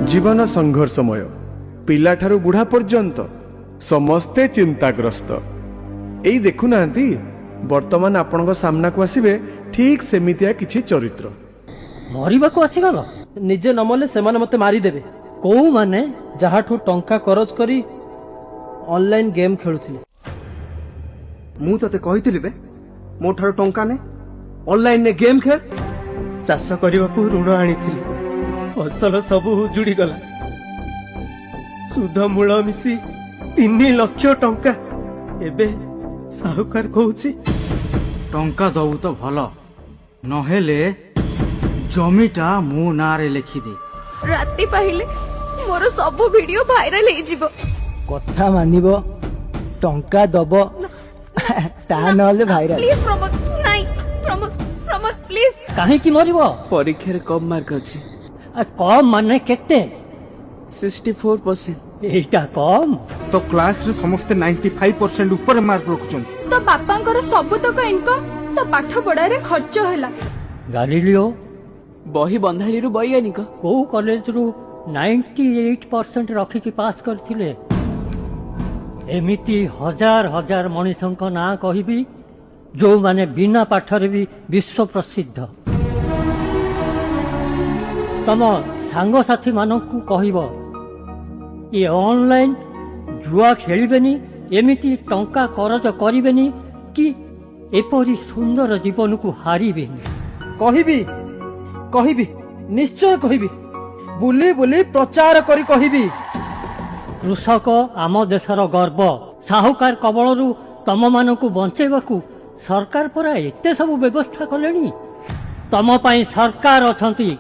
जीवन संघर्षमय पिलाठारु बुढ़ा पर्यंत समस्ते चिंताग्रस्त। एई देखुना वर्तमान आपण सामना को आसबे ठीक सेमितिया किछि चरित्र। मरिबा को आसीगल निजे नमले सेमाने मते मारी देबे। को माने जहाठू टंका खरच करी ऑनलाइन गेम खेलुथिले। मु तते कहिथिली बे मो ठारो टंका ने ऑनलाइन ने गेम खेल। चाष करने ऋण आनीथिली फसल सब उजुड़ी गला। सुध मूल मिसी 3 लाख टंका एबे साहुकार कहूची टंका दऊ तो भल नहेले जमीटा मो नारे लिखि दे। राति पाहिले मोर सब वीडियो वायरल हे जिवो। कथा मानिबो टंका दबो ता नले भाइराल। प्लीज प्रमोद नाही प्रमोद प्रमोद प्लीज। काहे की मरिबो? परीक्षा रे कम मार्क अछि। कम माने केते? 64%। एटा कम तो क्लास रे समस्त 95% ऊपर मार्क रखुछन। तो बापांकर सब तक इनकम तो पाठ पढ़ा रे खर्च होला। गालिलियो बही बंधाली रु वैज्ञानिक को कॉलेज रु 98% रखी की पास करथिले। एमिति हजार हजार मनीषंक ना कहिबी जो माने बिना पाठरे भी विश्व प्रसिद्ध। तम सांग साथी मानकु कहिबो ये ऑनलाइन जुआ खेलिबेनी एमिति टंका करज करिबेनी कि एपरी सुंदर जीवन को हारिबेनी। कहिबी कहिबी निश्चय कहिबी बुली बुली प्रचार करी कहिबी। कृषक आम देशर गर्व। साहुकार कबलरू तम मानकु बंचेबाकू सरकार परा एते सब व्यवस्था कलेनी। तम पाई सरकार अछंती।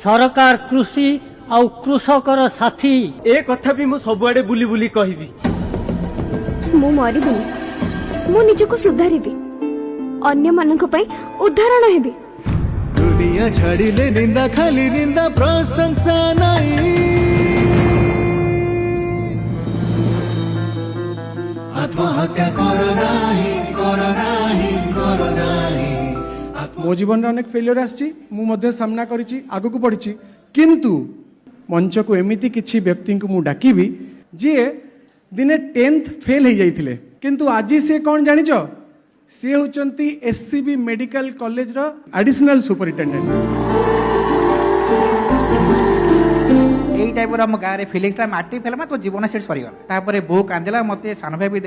सरकार कृषि आउ कृषकर साथी। ए कथा भी मु सबुआडे बुली बुली कहिबी। मु मरिबिनी मु निजको सुधारिबी अन्य मानक पई उदाहरण हेबी। दुनिया छाड़िले निंदा खाली निंदा प्रशंसा नहीं। आत्महत्या करो नाही करो नाही करो नाही। मो जीवन रे अनेक फेलियर आछि मु मध्ये सामना करिछि आगु को पढिछि किंतु मंच को एमिति किछि व्यक्ति को मु डाकिबी जे दिने 10th फेल हो जाइथिले किंतु आजी से कौन जानिछ से होचंती एससीबी मेडिकल कॉलेज रो एडिशनल सुपरिटेंडेंट। यही टाइप हम गाँव में फिलिंग्स माटी फेल तो जीवन सेट सरीगला। बो कांदेला मत सान भाई